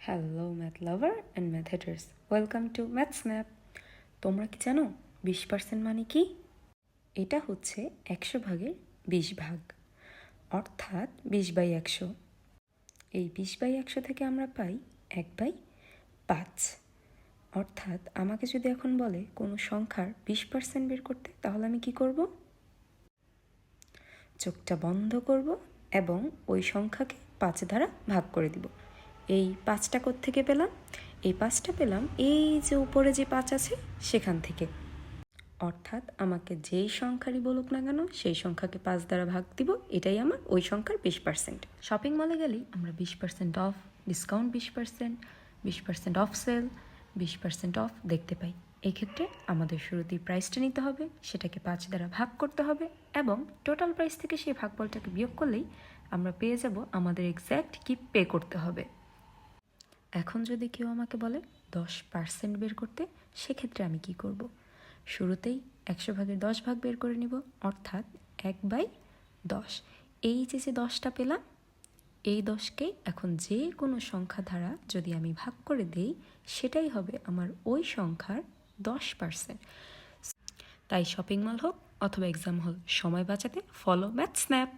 Hello math lover and math haters, welcome to maths map. তোমরা কি জানো 20% মানে কি? এটা হচ্ছে 100 ভাগের 20 ভাগ, অর্থাৎ 20/100। এই 20/100 থেকে আমরা পাই 1/5। অর্থাৎ আমাকে যদি এখন বলে কোনো সংখ্যার 20% বের করতে, তাহলে আমি কি করব? চোখটা বন্ধ করব এবং ওই সংখ্যাকে 5 দ্বারা ভাগ করে দিব। এই 5টা কোত্থেকে পেলাম? এই 5টা পেলাম এই যে উপরে যে 5 আছে সেখান থেকে। অর্থাৎ আমাকে যেই সংখ্যারই বলুক না কেন সেই সংখ্যাকে 5 দ্বারা ভাগ দিব, এটাই আমার ওই সংখ্যার 20%। শপিং মলে গেলেই আমরা 20% off, discount 20%, 20% off sale, 20% off দেখতে পাই। এই ক্ষেত্রে আমাদের শুরুতেই প্রাইসটা নিতে হবে, সেটাকে 5 দ্বারা ভাগ করতে হবে এবং টোটাল প্রাইস থেকে সেই ভাগফলটাকে বিয়োগ করলেই আমরা পেয়ে যাব আমাদের এক্স্যাক্ট কি পে করতে হবে। এখন যদি কেউ আমাকে বলে 10% বের করতে, সেক্ষেত্রে আমি কি করব? শুরুতেই 100 ভাগের 10 ভাগ বের করে নিব, অর্থাৎ 1/10। এই যে 10টা পেলাম, এই 10কে এখন যে কোনো সংখ্যা দ্বারা যদি আমি ভাগ করে দিই, সেটাই হবে আমার ওই সংখ্যার 10%। তাই শপিং মল হোক অথবা এক্সাম হল, সময় বাঁচাতে ফলো ম্যাথ স্ন্যাপ।